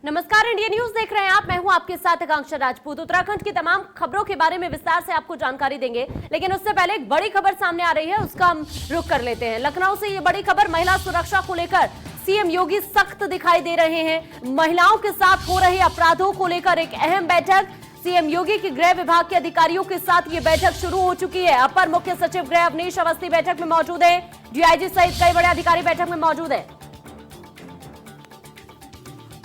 नमस्कार, India news देख रहे हैं आप। मैं हूं आपके साथ आकांक्षा राजपूत। उत्तराखंड की तमाम खबरों के बारे में विस्तार से आपको जानकारी देंगे, लेकिन उससे पहले एक बड़ी खबर सामने आ रही है, उसका हम रुख कर लेते हैं। लखनऊ से ये बड़ी खबर, महिला सुरक्षा को लेकर सीएम योगी सख्त दिखाई दे रहे हैं। महिलाओं के साथ हो रहे अपराधों को लेकर एक अहम बैठक, सीएम योगी की गृह विभाग के अधिकारियों के साथ ये बैठक शुरू हो चुकी है। अपर मुख्य सचिव गृह अवनीश अवस्थी बैठक में मौजूद है। डीआईजी सहित कई बड़े अधिकारी बैठक में मौजूद है।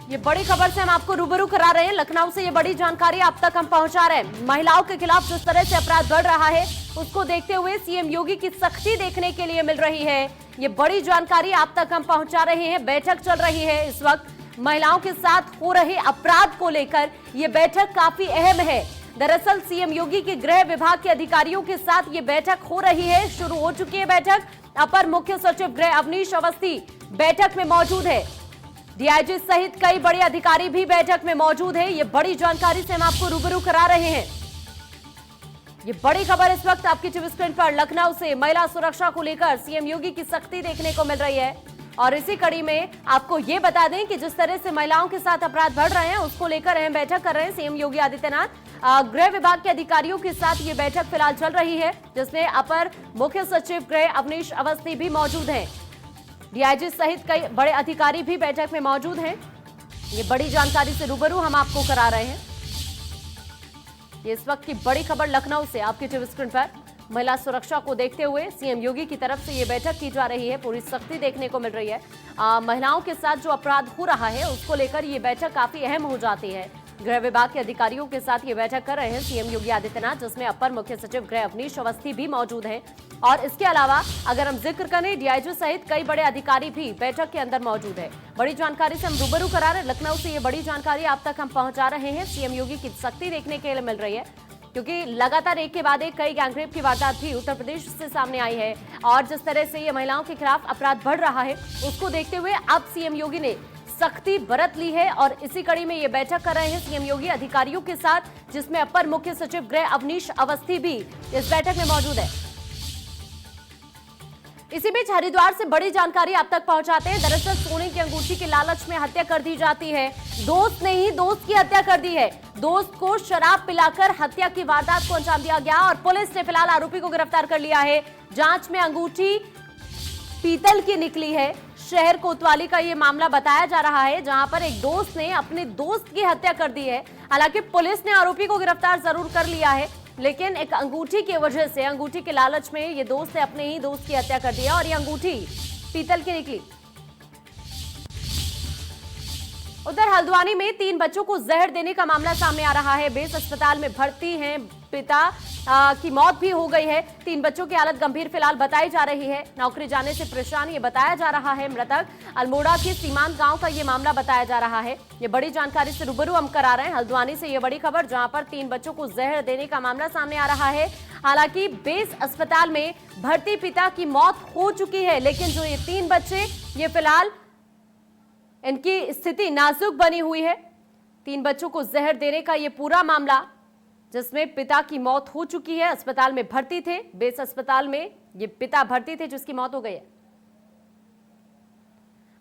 ये बड़ी खबर से हम आपको रूबरू करा रहे हैं। लखनऊ से ये बड़ी जानकारी आप तक हम पहुंचा रहे हैं। महिलाओं के खिलाफ जिस तरह से अपराध बढ़ रहा है, उसको देखते हुए सीएम योगी की सख्ती देखने के लिए मिल रही है। ये बड़ी जानकारी आप तक हम पहुंचा रहे हैं। बैठक चल रही है इस वक्त महिलाओं के साथ हो रहे अपराध को लेकर। ये बैठक काफी अहम है। दरअसल सीएम योगी के गृह विभाग के अधिकारियों के साथ ये बैठक हो रही है, शुरू हो चुकी है बैठक। अपर मुख्य सचिव गृह अवनीश अवस्थी बैठक में मौजूद है। डीआईजी सहित कई बड़े अधिकारी भी बैठक में मौजूद है। ये बड़ी जानकारी से हम आपको रूबरू करा रहे हैं। ये बड़ी खबर इस वक्त आपकी टीवी स्क्रीन पर। लखनऊ से महिला सुरक्षा को लेकर सीएम योगी की सख्ती देखने को मिल रही है। और इसी कड़ी में आपको ये बता दें कि जिस तरह से महिलाओं के साथ अपराध बढ़ रहे हैं, उसको लेकर अहम बैठक कर रहे हैं सीएम योगी आदित्यनाथ। गृह विभाग के अधिकारियों के साथ ये बैठक फिलहाल चल रही है, जिसमें अपर मुख्य सचिव गृह अवनीश अवस्थी भी मौजूद हैं। डीआईजी सहित कई बड़े अधिकारी भी बैठक में मौजूद हैं। ये बड़ी जानकारी से रूबरू हम आपको करा रहे हैं। ये इस वक्त की बड़ी खबर लखनऊ से आपकी टीवी स्क्रीन पर। महिला सुरक्षा को देखते हुए सीएम योगी की तरफ से ये बैठक की जा रही है। पूरी सख्ती देखने को मिल रही है। महिलाओं के साथ जो अपराध हो रहा है, उसको लेकर ये बैठक काफी अहम हो जाती है। गृह विभाग के अधिकारियों के साथ ये बैठक कर रहे हैं सीएम योगी आदित्यनाथ, जिसमें अपर मुख्य सचिव गृह अवनीश अवस्थी भी मौजूद हैं। और इसके अलावा अगर हम जिक्र करें, डीआईजी सहित कई बड़े अधिकारी भी बैठक के अंदर मौजूद है। बड़ी जानकारी से हम रूबरू करा रहे हैं। लखनऊ से ये बड़ी जानकारी आप तक हम पहुंचा रहे हैं। सीएम योगी की सख्ती देखने के लिए मिल रही है, क्योंकि लगातार एक के बाद एक कई गैंगरेप की वारदात भी उत्तर प्रदेश से सामने आई है। और जिस तरह से ये महिलाओं के खिलाफ अपराध बढ़ रहा है, उसको देखते हुए अब सीएम योगी ने सख्ती बरत ली है। और इसी कड़ी में ये बैठक कर रहे हैं सीएम योगी अधिकारियों के साथ, जिसमें अपर मुख्य सचिव गृह अवनीश अवस्थी भी इस बैठक में मौजूद है। इसी बीच हरिद्वार से बड़ी जानकारी आप तक पहुंचाते हैं। दरअसल सोने की अंगूठी के लालच में हत्या कर दी जाती है। दोस्त ने ही दोस्त की हत्या कर दी है। दोस्त को शराब पिलाकर हत्या की वारदात को अंजाम दिया गया और पुलिस ने फिलहाल आरोपी को गिरफ्तार कर लिया है। जांच में अंगूठी पीतल की निकली है। शहर कोतवाली का ये मामला बताया जा रहा है, जहां पर एक दोस्त ने अपने दोस्त की हत्या कर दी है। हालांकि पुलिस ने आरोपी को गिरफ्तार जरूर कर लिया है, लेकिन एक अंगूठी की वजह से, अंगूठी के लालच में ये दोस्त ने अपने ही दोस्त की हत्या कर दी है और ये अंगूठी पीतल की निकली। उधर हल्द्वानी में 3 बच्चों को जहर देने का मामला सामने आ रहा है। बेस अस्पताल में भर्ती हैं पिता की मौत भी हो गई है। 3 बच्चों की हालत गंभीर फिलहाल बताई जा रही है। नौकरी जाने से परेशान ये बताया जा रहा है मृतक। अल्मोड़ा के सीमांत गांव का ये मामला बताया जा रहा है। ये बड़ी जानकारी से रूबरू हम करा रहे हैं। हल्द्वानी से ये बड़ी खबर, जहां पर 3 बच्चों को जहर देने का मामला सामने आ रहा है। हालांकि बेस अस्पताल में भर्ती पिता की मौत हो चुकी है, लेकिन जो ये 3 बच्चे, ये फिलहाल इनकी स्थिति नाजुक बनी हुई है। 3 बच्चों को जहर देने का ये पूरा मामला, जिसमें पिता की मौत हो चुकी है, अस्पताल में भर्ती थे। बेस अस्पताल में ये पिता भर्ती थे, जिसकी मौत हो गई है।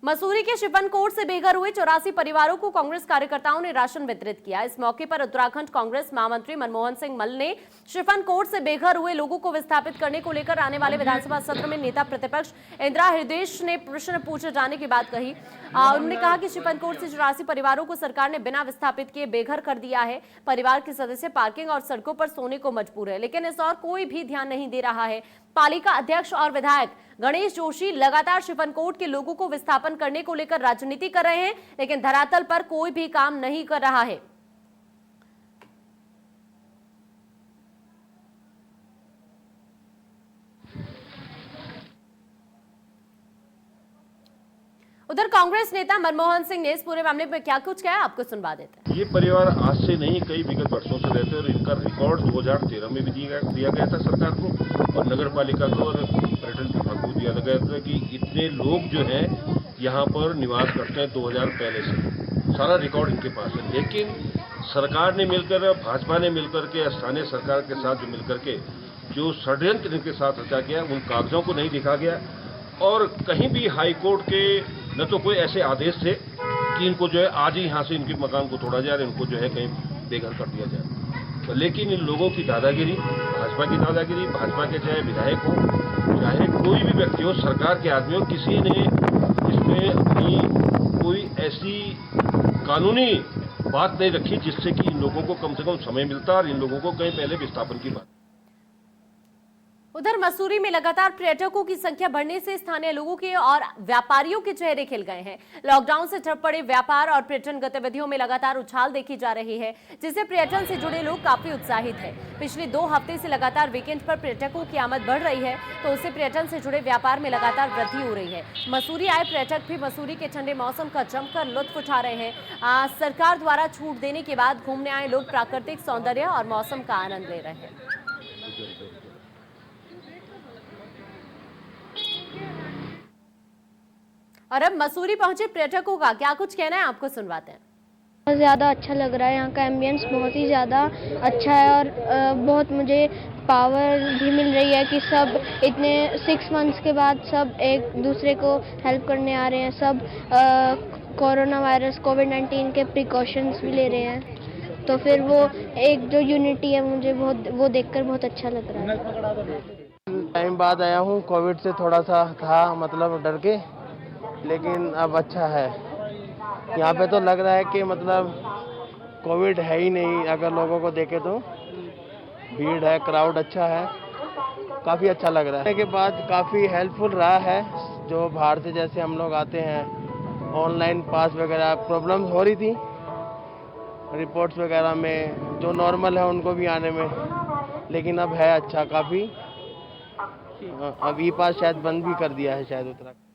मसूरी के शिपनकोट से बेघर हुए 84 परिवारों को कांग्रेस कार्यकर्ताओं ने राशन वितरित किया। इस मौके पर उत्तराखंड कांग्रेस महामंत्री मनमोहन सिंह मल्ल ने शिपनकोट से बेघर हुए लोगों को विस्थापित करने को लेकर आने वाले विधानसभा सत्र में नेता प्रतिपक्ष इंदिरा हृदयेश ने प्रश्न पूछे जाने की बात कही। उन्होंने कहा कि शिपनकोट से 84 परिवारों को सरकार ने बिना विस्थापित किए बेघर कर दिया है। परिवार के सदस्य पार्किंग और सड़कों पर सोने को मजबूर है, लेकिन इस और कोई भी ध्यान नहीं दे रहा है। पालिका अध्यक्ष और विधायक गणेश जोशी लगातार शिपनकोट के लोगों को विस्थापन करने को लेकर राजनीति कर रहे हैं, लेकिन धरातल पर कोई भी काम नहीं कर रहा है। उधर कांग्रेस नेता मनमोहन सिंह ने इस पूरे मामले में क्या कुछ कहा, आपको सुनवा देते हैं। ये परिवार आज से नहीं, कई विगत वर्षों से रहते हैं और इनका रिकॉर्ड 2013 में भी दिया गया था सरकार को और नगर पालिका को और पर्यटन विभाग को दिया गया था कि इतने लोग जो हैं यहाँ पर निवास करते हैं 2000 पहले से। सारा रिकॉर्ड इनके पास है। लेकिन सरकार ने मिलकर, भाजपा ने मिलकर के, स्थानीय सरकार के साथ जो मिलकर के जो षड्यंत्र इनके साथ रचा गया, उन कागजों को नहीं दिखा गया। और कहीं भी हाईकोर्ट के न तो कोई ऐसे आदेश थे कि इनको जो है आज ही यहाँ से इनके मकान को तोड़ा जाए और इनको जो है कहीं बेघर कर दिया जाए। तो लेकिन इन लोगों की दादागिरी, भाजपा की दादागिरी, भाजपा के चाहे विधायक हो, चाहे कोई भी व्यक्ति हो, सरकार के आदमी हो, किसी ने इसमें अपनी कोई ऐसी कानूनी बात नहीं रखी जिससे कि इन लोगों को कम से कम समय मिलता और इन लोगों को कहीं पहले विस्थापन की बात। उधर मसूरी में लगातार पर्यटकों की संख्या बढ़ने से स्थानीय लोगों के और व्यापारियों के चेहरे खिल गए हैं। लॉकडाउन से ठप पड़े व्यापार और पर्यटन गतिविधियों में लगातार उछाल देखी जा रही है, जिससे पर्यटन से जुड़े लोग काफी उत्साहित हैं। पिछले 2 हफ्ते से लगातार वीकेंड पर पर्यटकों की आमद बढ़ रही है, तो उससे पर्यटन से जुड़े व्यापार में लगातार वृद्धि हो रही है। मसूरी आए पर्यटक भी मसूरी के ठंडे मौसम का जमकर लुत्फ उठा रहे हैं। सरकार द्वारा छूट देने के बाद घूमने आए लोग प्राकृतिक सौंदर्य और मौसम का आनंद ले रहे हैं। और अब मसूरी पहुंचे पर्यटकों का क्या कुछ कहना है, आपको सुनवाते हैं। बहुत ज़्यादा अच्छा लग रहा है, यहाँ का एम्बियंस बहुत ही ज़्यादा अच्छा है और बहुत मुझे पावर भी मिल रही है कि सब इतने 6 मंथ्स के बाद सब एक दूसरे को हेल्प करने आ रहे हैं। सब कोरोना वायरस कोविड-19 के प्रिकॉशंस भी ले रहे हैं, तो फिर वो एक जो यूनिटी है मुझे वो देखकर बहुत अच्छा लग रहा है। टाइम बाद आया हूँ, कोविड से थोड़ा सा था मतलब डर के, लेकिन अब अच्छा है। यहाँ पे तो लग रहा है कि मतलब कोविड है ही नहीं, अगर लोगों को देखे तो भीड़ है, क्राउड अच्छा है, काफ़ी अच्छा लग रहा है। के बाद काफ़ी हेल्पफुल रहा है, जो बाहर से जैसे हम लोग आते हैं, ऑनलाइन पास वगैरह प्रॉब्लम्स हो रही थी, रिपोर्ट्स वगैरह में जो नॉर्मल है उनको भी आने में, लेकिन अब है अच्छा काफ़ी। अब ई पास शायद बंद भी कर दिया है शायद उत्तराखंड।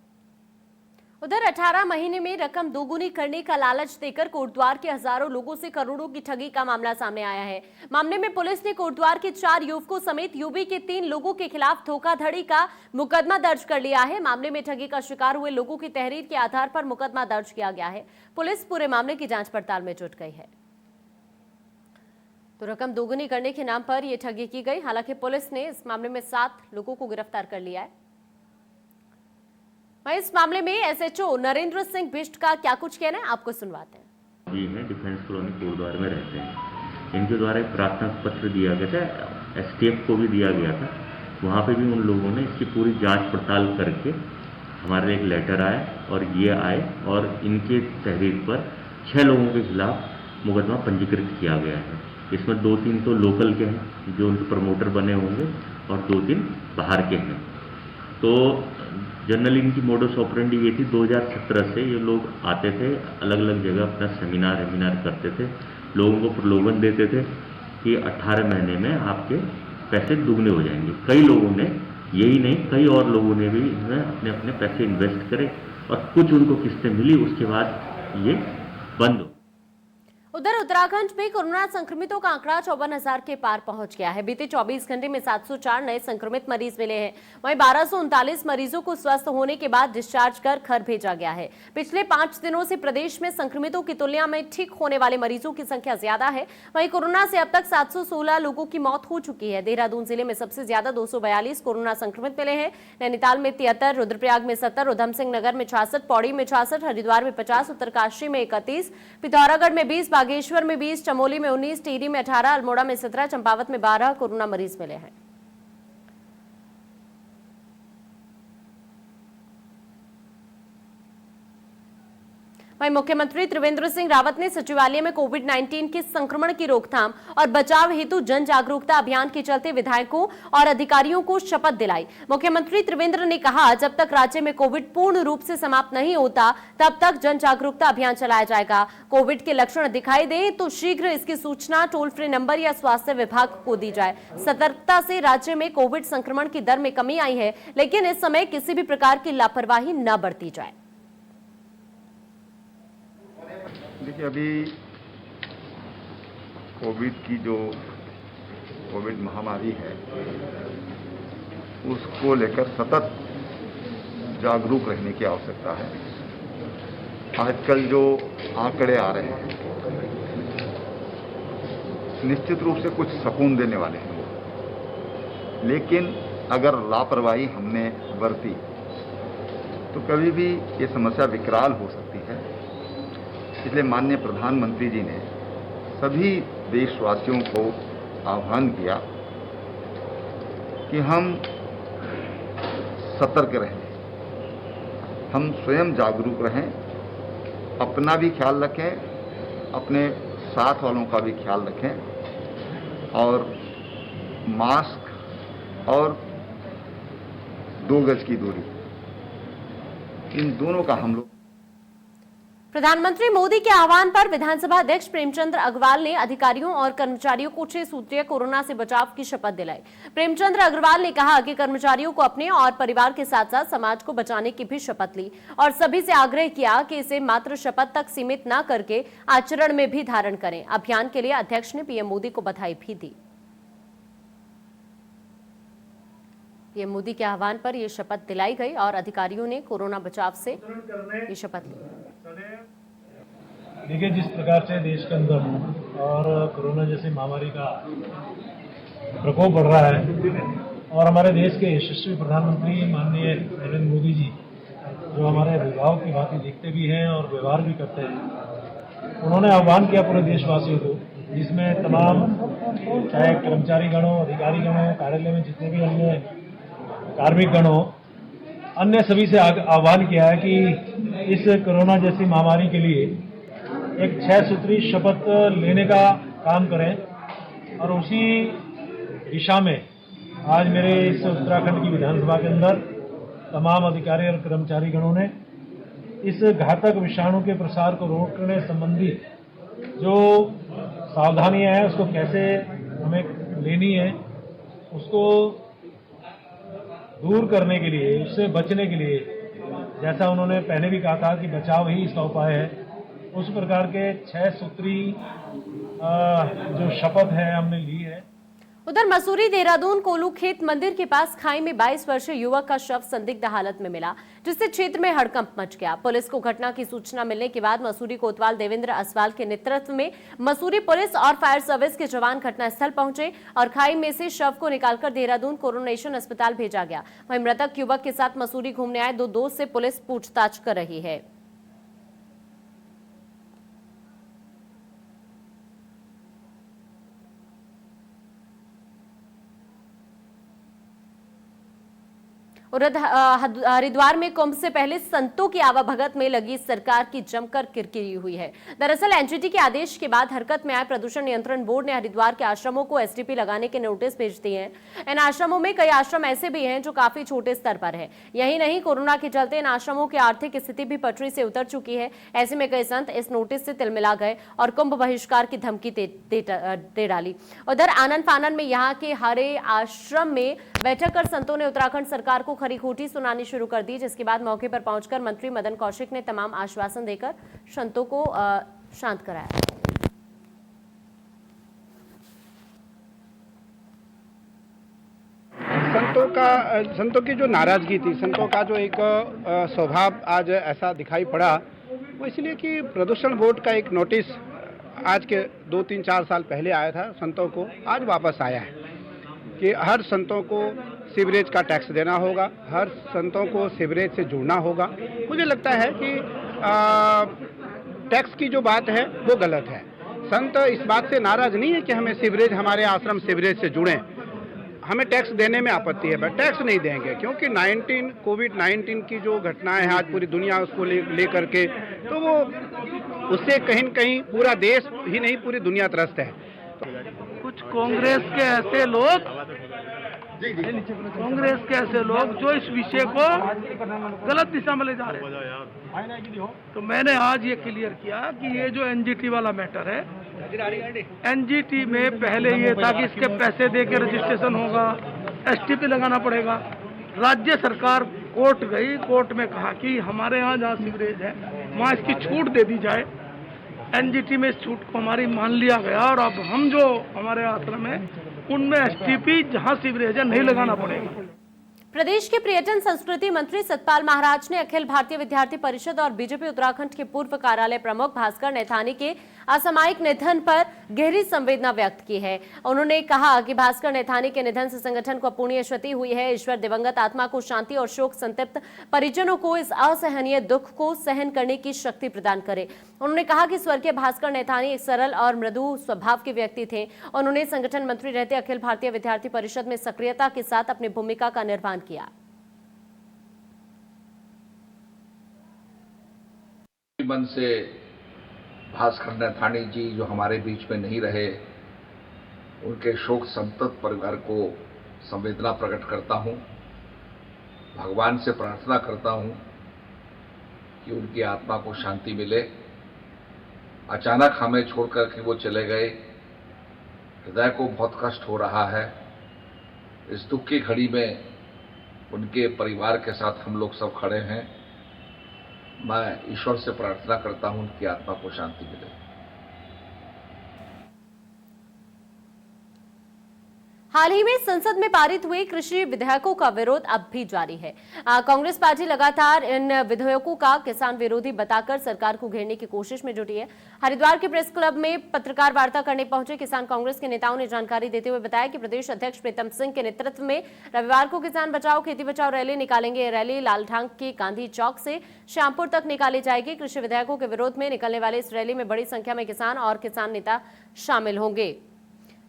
उधर 18 महीने में रकम दोगुनी करने का लालच देकर कोटद्वार के हजारों लोगों से करोड़ों की ठगी का मामला सामने आया है। मामले में पुलिस ने कोटद्वार के 4 युवकों समेत यूपी के 3 लोगों के खिलाफ धोखाधड़ी का मुकदमा दर्ज कर लिया है। मामले में ठगी का शिकार हुए लोगों की तहरीर के आधार पर मुकदमा दर्ज किया गया है। पुलिस पूरे मामले की जांच पड़ताल में जुट गई है। तो रकम दोगुनी करने के नाम पर यह ठगी की गई। हालांकि पुलिस ने इस मामले में 7 लोगों को गिरफ्तार कर लिया है। इस मामले में एसएचओ नरेंद्र सिंह बिष्ट का क्या कुछ कहना है, आपको सुनवाते हैं। जी हैं, डिफेंस कॉलोनी कोटद्वार में रहते हैं। इनके द्वारा एक प्रार्थना पत्र दिया गया था, एसटीएफ को भी दिया गया था। वहाँ पे भी उन लोगों ने इसकी पूरी जांच पड़ताल करके हमारे एक लेटर आए और ये आए और इनके तहरीर पर 6 लोगों के खिलाफ मुकदमा पंजीकृत किया गया है। इसमें 2-3 तो लोकल के हैं जो उनके प्रमोटर बने होंगे और 2-3 बाहर के हैं। तो जनरली इनकी मोडस ऑपरेंडी ये थी, 2017 से ये लोग आते थे, अलग अलग जगह अपना सेमिनार करते थे, लोगों को प्रलोभन देते थे कि 18 महीने में आपके पैसे दुगने हो जाएंगे। कई लोगों ने, यही नहीं कई और लोगों ने भी इसमें अपने अपने पैसे इन्वेस्ट करे और कुछ उनको किस्तें मिली, उसके बाद ये बंद हो। उधर उत्तराखंड में कोरोना संक्रमितों का आंकड़ा 54,000 के पार पहुंच गया है। बीते 24 घंटे में 704 नए संक्रमित मरीज मिले हैं। वहीं 1239 मरीजों को स्वस्थ होने के बाद डिस्चार्ज कर घर भेजा गया है। पिछले 5 दिनों से प्रदेश में संक्रमितों की तुलना में ठीक होने वाले मरीजों की संख्या ज्यादा है। वहीं कोरोना से अब तक 716 लोगों की मौत हो चुकी है। देहरादून जिले में सबसे ज्यादा 242 कोरोना संक्रमित मिले हैं। नैनीताल में 73, रुद्रप्रयाग में 70, उधम सिंह नगर में 66, पौड़ी में 66, हरिद्वार में 50, उत्तरकाशी में 31, पिथौरागढ़ में 20, बागेश्वर में 20, चमोली में 19, टिहरी में 18, अल्मोड़ा में 17, चंपावत में 12 कोरोना मरीज मिले हैं। वहीं मुख्यमंत्री त्रिवेंद्र सिंह रावत ने सचिवालय में कोविड-19 के संक्रमण की रोकथाम और बचाव हेतु जन जागरूकता अभियान के चलते विधायकों और अधिकारियों को शपथ दिलाई। मुख्यमंत्री त्रिवेंद्र ने कहा, जब तक राज्य में कोविड पूर्ण रूप से समाप्त नहीं होता तब तक जन जागरूकता अभियान चलाया जाएगा। कोविड के लक्षण दिखाई दें तो शीघ्र इसकी सूचना टोल फ्री नंबर या स्वास्थ्य विभाग को दी जाए। सतर्कता से राज्य में कोविड संक्रमण की दर में कमी आई है, लेकिन इस समय किसी भी प्रकार की लापरवाही न बरती जाए। देखिए, अभी कोविड महामारी है, उसको लेकर सतत जागरूक रहने की आवश्यकता है। आजकल जो आंकड़े आ रहे हैं निश्चित रूप से कुछ सुकून देने वाले हैं, लेकिन अगर लापरवाही हमने बरती तो कभी भी ये समस्या विकराल हो सकती है। इसलिए माननीय प्रधानमंत्री जी ने सभी देशवासियों को आह्वान किया कि हम सतर्क रहें, हम स्वयं जागरूक रहें, अपना भी ख्याल रखें, अपने साथ वालों का भी ख्याल रखें और मास्क और 2 गज की दूरी, इन दोनों का हम लोग। प्रधानमंत्री मोदी के आह्वान पर विधानसभा अध्यक्ष प्रेमचंद अग्रवाल ने अधिकारियों और कर्मचारियों को 6 सूत्रीय कोरोना से बचाव की शपथ दिलाई। प्रेमचंद अग्रवाल ने कहा कि कर्मचारियों को अपने और परिवार के साथ साथ समाज को बचाने की भी शपथ ली और सभी से आग्रह किया कि इसे मात्र शपथ तक सीमित न करके आचरण में भी धारण करें। अभियान के लिए अध्यक्ष ने पीएम मोदी को बधाई भी दी। पीएम मोदी के आह्वान पर यह शपथ दिलाई गई और अधिकारियों ने कोरोना बचाव से ये शपथ ली। देखिए, जिस प्रकार से देश के अंदर और कोरोना जैसी महामारी का प्रकोप बढ़ रहा है और हमारे देश के यशस्वी प्रधानमंत्री माननीय नरेंद्र मोदी जी जो हमारे विभाग की भांति देखते भी हैं और व्यवहार भी करते हैं, उन्होंने आह्वान किया पूरे देशवासियों को, जिसमें तमाम चाहे कर्मचारी गणों, अधिकारी गणों, कार्यालय में जितने भी अन्य कार्मिक गणों, अन्य सभी से आह्वान किया है कि इस कोरोना जैसी महामारी के लिए एक 6 सूत्री शपथ लेने का काम करें और उसी दिशा में आज मेरे इस उत्तराखंड की विधानसभा के अंदर तमाम अधिकारी और कर्मचारी गणों ने इस घातक विषाणु के प्रसार को रोकने संबंधी जो सावधानियां हैं उसको कैसे हमें लेनी है, उसको दूर करने के लिए, उससे बचने के लिए, जैसा उन्होंने पहले भी कहा था कि बचाव ही इसका उपाय है, उस प्रकार के 6 सूत्री जो शपथ है हमने ली है। उधर मसूरी देहरादून कोलू खेत मंदिर के पास खाई में 22 वर्षीय युवक का शव संदिग्ध हालत में मिला, जिससे क्षेत्र में हड़कंप मच गया। पुलिस को घटना की सूचना मिलने के बाद मसूरी कोतवाल देवेंद्र असवाल के नेतृत्व में मसूरी पुलिस और फायर सर्विस के जवान घटनास्थल पहुंचे और खाई में से शव को निकालकर देहरादून कोरोनेशन अस्पताल भेजा गया। वहीं मृतक युवक के साथ मसूरी घूमने आए 2 दोस्त से पुलिस पूछताछ कर रही है। हरिद्वार में कुंभ से पहले संतों की आवाभगत में लगी सरकार की जमकर किरकिरी हुई है। दरअसल एनजीटी के आदेश के बाद हरकत में आए प्रदूषण नियंत्रण बोर्ड ने हरिद्वार के आश्रमों को एसटीपी लगाने के नोटिस भेज दिए हैं। इन आश्रमों में कई आश्रम ऐसे भी हैं जो काफी छोटे स्तर पर है। यही नहीं, कोरोना के चलते इन आश्रमों की आर्थिक स्थिति भी पटरी से उतर चुकी है। ऐसे में कई संत इस नोटिस से तिलमिला गए और कुंभ बहिष्कार की धमकी दे डाली। उधर आनन फानन में यहाँ के हरे आश्रम में बैठक कर संतों ने उत्तराखंड सरकार को खरी खोटी सुनानी शुरू कर दी, जिसके बाद मौके पर पहुंचकर मंत्री मदन कौशिक ने तमाम आश्वासन देकर संतों को शांत कराया। संतों की जो नाराजगी थी, संतों का जो एक स्वभाव आज ऐसा दिखाई पड़ा, वो इसलिए कि प्रदूषण बोर्ड का एक नोटिस आज के 2-3-4 साल पहले आया था संतों को, आज वापस आया है कि हर संतों को सीवरेज का टैक्स देना होगा, हर संतों को सीवरेज से जुड़ना होगा। मुझे लगता है कि टैक्स की जो बात है वो गलत है। संत इस बात से नाराज नहीं है कि हमें सीवरेज, हमारे आश्रम सीवरेज से जुड़ें। हमें टैक्स देने में आपत्ति है, बट टैक्स नहीं देंगे क्योंकि कोविड-19 की जो घटनाएं हैं आज पूरी दुनिया उसको ले करके, तो वो उससे कहीं न कहीं पूरा देश ही नहीं पूरी दुनिया त्रस्त है। कुछ कांग्रेस के ऐसे लोग जो इस विषय को गलत दिशा में ले जा रहे हैं, तो मैंने आज ये क्लियर किया कि ये जो एनजीटी वाला मैटर है, एनजीटी में पहले ये था कि इसके पैसे दे के रजिस्ट्रेशन होगा, एसटीपी लगाना पड़ेगा। राज्य सरकार कोर्ट गई, कोर्ट में कहा कि हमारे यहाँ जहाँ सीवरेज है वहाँ इसकी छूट दे दी जाए। एनजीटी में इस छूट को हमारी मान लिया गया और अब हम जो हमारे आश्रम है उनमें एसटीपी जहाँ सीवरेज है नहीं लगाना पड़ेगा। प्रदेश के पर्यटन संस्कृति मंत्री सतपाल महाराज ने अखिल भारतीय विद्यार्थी परिषद और बीजेपी उत्तराखंड के पूर्व कार्यालय प्रमुख भास्कर नैथानी के असामयिक निधन पर गहरी संवेदना व्यक्त की है। उन्होंने कहा कि भास्कर नैथानी के निधन से संगठन को अपूरणीय क्षति हुई है। ईश्वर दिवंगत आत्मा को शांति और शोक संतप्त परिजनों को इस असहनीय दुख को सहन करने की शक्ति प्रदान करे। उन्होंने कहा कि स्वर्गीय भास्कर नैथानी एक सरल और मृदु स्वभाव के व्यक्ति थे। उन्होंने संगठन मंत्री रहते अखिल भारतीय विद्यार्थी परिषद में सक्रियता के साथ अपनी भूमिका का निर्वहन किया। मन से भास्कर नैथानी जी जो हमारे बीच में नहीं रहे, उनके शोक संतप्त परिवार को संवेदना प्रकट करता हूं। भगवान से प्रार्थना करता हूं कि उनकी आत्मा को शांति मिले। अचानक हमें छोड़कर के वो चले गए, हृदय को बहुत कष्ट हो रहा है। इस दुख की घड़ी में उनके परिवार के साथ हम लोग सब खड़े हैं। मैं ईश्वर से प्रार्थना करता हूं उनकी आत्मा को शांति मिले। हाल ही में संसद में पारित हुए कृषि विधेयकों का विरोध अब भी जारी है। कांग्रेस पार्टी लगातार इन विधेयकों का किसान विरोधी बताकर सरकार को घेरने की कोशिश में जुटी है। हरिद्वार के प्रेस क्लब में पत्रकार वार्ता करने पहुंचे किसान कांग्रेस के नेताओं ने जानकारी देते हुए बताया कि प्रदेश अध्यक्ष प्रीतम सिंह के नेतृत्व में रविवार को किसान बचाओ खेती बचाओ रैली निकालेंगे। रैली लालढांग के गांधी चौक से श्यामपुर तक निकाली जाएगी। कृषि विधेयकों के विरोध में निकलने वाले इस रैली में बड़ी संख्या में किसान और किसान नेता शामिल होंगे।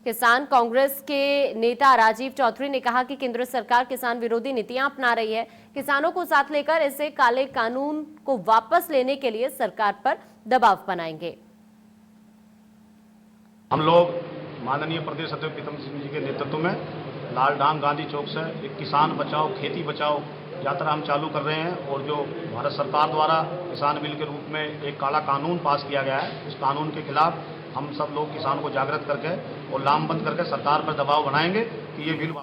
किसान कांग्रेस के नेता राजीव चौधरी ने कहा कि केंद्र सरकार किसान विरोधी नीतियां अपना रही है। किसानों को साथ लेकर इसे काले कानून को वापस लेने के लिए सरकार पर दबाव बनाएंगे। हम लोग माननीय प्रदेश अध्यक्ष प्रीतम सिंह जी के नेतृत्व में लालढांग गांधी चौक से एक किसान बचाओ खेती बचाओ यात्रा हम चालू कर रहे हैं। और जो भारत सरकार द्वारा किसान बिल के रूप में एक काला कानून पास किया गया है, उस कानून के खिलाफ हम सब लोग किसान को जागृत करके और लामबंद करके सरकार पर दबाव बनाएंगे कि ये बिल।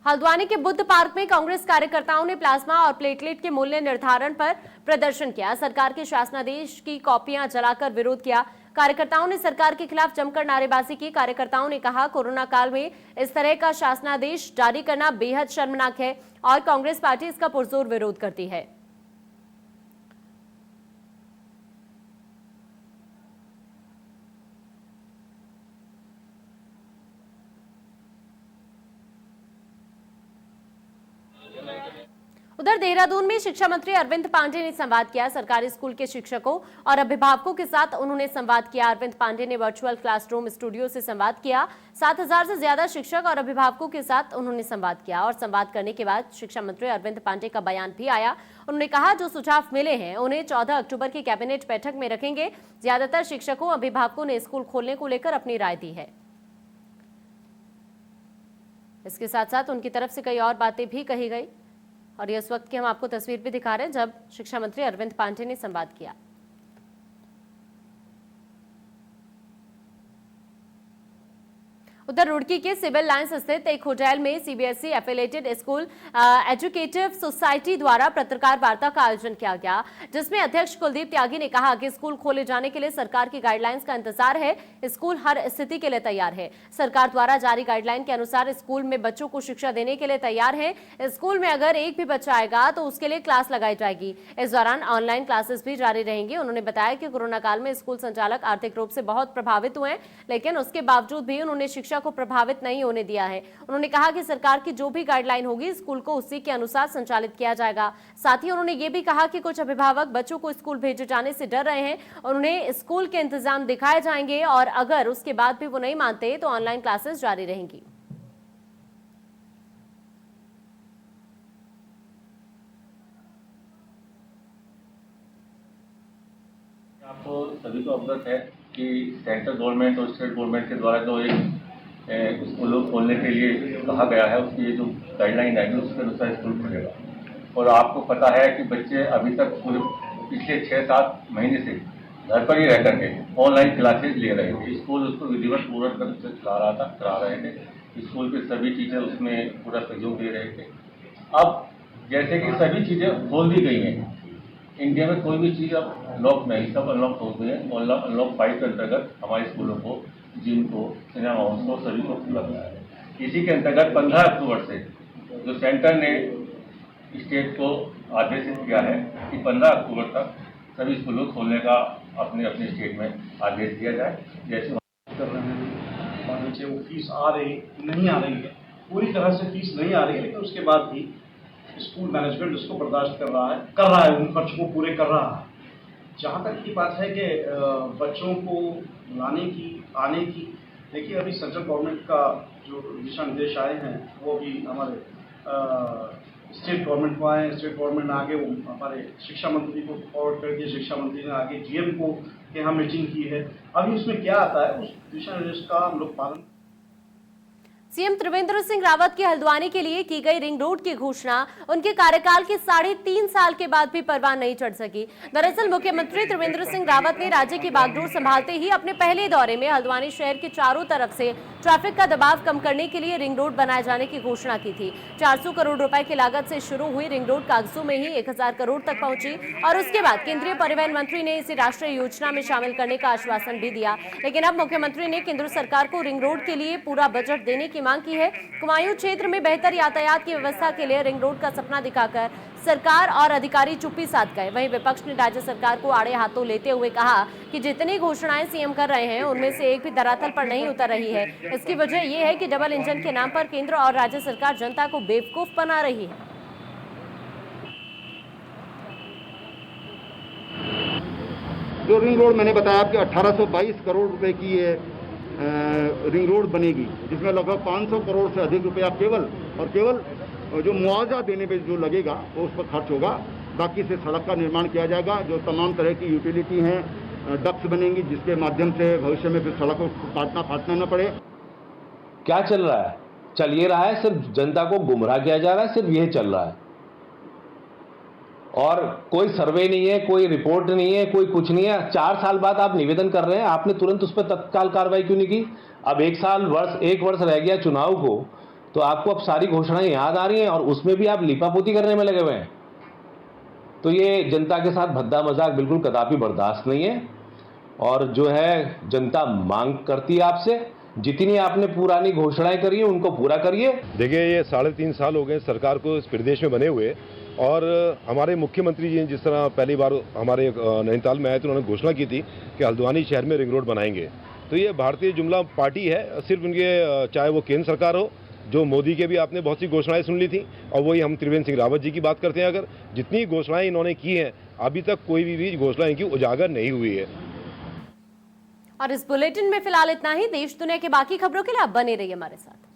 हल्द्वानी के बुद्ध पार्क में कांग्रेस कार्यकर्ताओं ने प्लाज्मा और प्लेटलेट के मूल्य निर्धारण पर प्रदर्शन किया। सरकार के शासनादेश की कॉपियां जलाकर विरोध किया। कार्यकर्ताओं ने सरकार के खिलाफ जमकर नारेबाजी की। कार्यकर्ताओं ने कहा, कोरोना काल में इस तरह का शासनादेश जारी करना बेहद शर्मनाक है और कांग्रेस पार्टी इसका पुरजोर विरोध करती है। उधर देहरादून में शिक्षा मंत्री अरविंद पांडे ने संवाद किया। सरकारी स्कूल के शिक्षकों और अभिभावकों के साथ उन्होंने संवाद किया। अरविंद पांडे ने वर्चुअल क्लासरूम स्टूडियो से संवाद किया। 7000 से ज्यादा शिक्षक और अभिभावकों के साथ उन्होंने संवाद किया और संवाद करने के बाद शिक्षा मंत्री अरविंद पांडे का बयान भी आया। उन्होंने कहा, जो सुझाव मिले हैं उन्हें 14 अक्टूबर की कैबिनेट बैठक में रखेंगे। ज्यादातर शिक्षकों अभिभावकों ने स्कूल खोलने को लेकर अपनी राय दी है। इसके साथ साथ उनकी तरफ से कई और बातें भी कही गई और इस वक्त की हम आपको तस्वीर भी दिखा रहे हैं जब शिक्षा मंत्री अरविंद पांडे ने संवाद किया। उधर रुड़की के सिविल लाइंस स्थित एक होटल में CBSE affiliated school educative society द्वारा पत्रकार वार्ता का आयोजन किया गया, जिसमें अध्यक्ष कुलदीप त्यागी ने कहा कि स्कूल खोले जाने के लिए सरकार की गाइडलाइंस का इंतजार है। स्कूल हर स्थिति के लिए तैयार है। सरकार द्वारा जारी गाइडलाइन के अनुसार स्कूल में बच्चों को शिक्षा देने के लिए तैयार है। स्कूल में अगर एक भी बच्चा आएगा तो उसके लिए क्लास लगाई जाएगी। इस दौरान ऑनलाइन क्लासेस भी जारी रहेंगी। उन्होंने बताया कि कोरोना काल में स्कूल संचालक आर्थिक रूप से बहुत प्रभावित हुए, लेकिन उसके बावजूद भी उन्होंने शिक्षा को प्रभावित नहीं होने दिया है। उन्होंने कहा कि सरकार की जो भी गाइडलाइन होगी स्कूल को उसी के अनुसार संचालित किया जाएगा। साथ ही उन्होंने ये भी कहा कि कुछ अभिभावक बच्चों को स्कूल भेजे जाने से डर रहे हैं। उन्हें स्कूल के इंतजाम दिखाए जाएंगे और अगर उसके बाद भी वो नहीं मानते तो ऑनलाइन क्लासेस जारी रहेंगी। आपको सभी को अवगत है कि सेंट्रल गवर्नमेंट और स्टेट गवर्नमेंट के द्वारा जो एक स्कूलों खोलने के लिए कहा गया है, उसकी जो गाइडलाइन आएगी उसके अनुसार स्कूल खुलेगा। और आपको पता है कि बच्चे अभी तक पूरे पिछले 6-7 महीने से घर पर ही रह करके ऑनलाइन क्लासेज ले रहे थे। स्कूल उसको विधिवत पूर्ण रूप से करा रहे थे। स्कूल के सभी टीचर उसमें पूरा सहयोग दे रहे थे। अब जैसे कि सभी चीज़ें खोल दी गई हैं, इंडिया में कोई भी चीज़ अब लॉक नहीं, सब अनलॉक हो गई है। अनलॉक 5 के अंतर्गत हमारे स्कूलों को, जिम को, सिनेमा हाउस को, सभी को खुला गया है। इसी के अंतर्गत 15 अक्टूबर से जो सेंटर ने स्टेट को आदेशित किया है कि 15 अक्टूबर तक सभी स्कूलों को खोलने का अपने अपने स्टेट में आदेश दिया जाए। जैसे कर रहे हैं और नीचे वो फीस आ रही नहीं आ रही है, पूरी तरह से फीस नहीं आ रही है, लेकिन उसके बाद भी स्कूल मैनेजमेंट उसको बर्दाश्त कर रहा है, उन खर्च को पूरे कर रहा है। जहाँ तक की बात है कि बच्चों को लाने की आने की, देखिए अभी सेंट्रल गवर्नमेंट का जो दिशा निर्देश आए हैं वो भी हमारे स्टेट गवर्नमेंट को आए, स्टेट गवर्नमेंट ने आगे वो हमारे शिक्षा मंत्री को फॉरवर्ड कर दिया, शिक्षा मंत्री ने आगे GM को के यहाँ मीटिंग की है। अभी उसमें क्या आता है उस दिशा निर्देश का हम लोग पालन। सीएम त्रिवेंद्र सिंह रावत की हल्द्वानी के लिए की गई रिंग रोड की घोषणा उनके कार्यकाल के 3.5 साल के बाद भी परवान नहीं चढ़ सकी। दरअसल मुख्यमंत्री त्रिवेंद्र सिंह रावत ने राज्य की बागडोर संभालते ही अपने पहले दौरे में हल्द्वानी शहर के चारों तरफ से ट्रैफिक का दबाव कम करने के लिए रिंग रोड बनाए जाने की घोषणा की थी। 400 करोड़ रुपए की लागत से शुरू हुई रिंग रोड कागजों में ही 1000 करोड़ तक पहुंची और उसके बाद केंद्रीय परिवहन मंत्री ने इसे राष्ट्रीय योजना में शामिल करने का आश्वासन भी दिया। लेकिन अब मुख्यमंत्री ने केंद्र सरकार को रिंग रोड के लिए पूरा बजट देने की मांग की है। कुमायूं क्षेत्र में बेहतर यातायात की व्यवस्था के लिए रिंग रोड का सपना दिखाकर सरकार और अधिकारी चुप्पी साध गए। वहीं विपक्ष ने राज्य सरकार को आड़े हाथों लेते हुए कहा कि जितनी घोषणाएं सीएम कर रहे हैं उनमें से एक भी धरातल पर नहीं उतर रही है। इसकी वजह यह है कि डबल इंजन के नाम पर केंद्र और राज्य सरकार जनता को बेवकूफ बना रही है। जो रिंग रोड मैंने बताया आपके 1822 करोड़ रुपए की ये रिंग रोड बनेगी, जिसमें लगभग 500 करोड़ से अधिक रुपया केवल जो मुआवजा देने पे जो लगेगा वो उस पर खर्च होगा। बाकी से सड़क का निर्माण किया जाएगा, जो तमाम तरह की यूटिलिटी हैं, डक्ट्स बनेंगी जिसके माध्यम से भविष्य में फिर सड़कों को फाटना न पड़े। क्या चल रहा है? चल ये रहा है, सिर्फ जनता को गुमराह किया जा रहा है, सिर्फ यही चल रहा है और कोई सर्वे नहीं है, कोई रिपोर्ट नहीं है, कोई कुछ नहीं है। 4 साल बाद आप निवेदन कर रहे हैं, आपने तुरंत उस पर तत्काल कार्रवाई क्यों नहीं की? अब 1 वर्ष रह गया चुनाव को, तो आपको अब सारी घोषणाएं याद आ रही हैं और उसमें भी आप लीपापोती करने में लगे हुए हैं। तो ये जनता के साथ भद्दा मजाक बिल्कुल कदापि बर्दाश्त नहीं है और जो है जनता मांग करती है आपसे, जितनी आपने पुरानी घोषणाएं करी है उनको पूरा करिए। देखिए ये 3.5 साल हो गए सरकार को इस प्रदेश में बने हुए और हमारे मुख्यमंत्री जी जिस तरह पहली बार हमारे नैनीताल में आए तो उन्होंने घोषणा की थी कि हल्द्वानी शहर में रिंग रोड बनाएंगे। तो ये भारतीय जुमला पार्टी है, सिर्फ उनके चाहे वो केंद्र सरकार हो, जो मोदी के भी आपने बहुत सी घोषणाएं सुन ली थी और वही हम त्रिवेंद्र सिंह रावत जी की बात करते हैं। अगर जितनी घोषणाएं इन्होंने की हैं अभी तक कोई भी घोषणा इनकी उजागर नहीं हुई है। और इस बुलेटिन में फिलहाल इतना ही। देश दुनिया के बाकी खबरों के लिए आप बने रहिए हमारे साथ।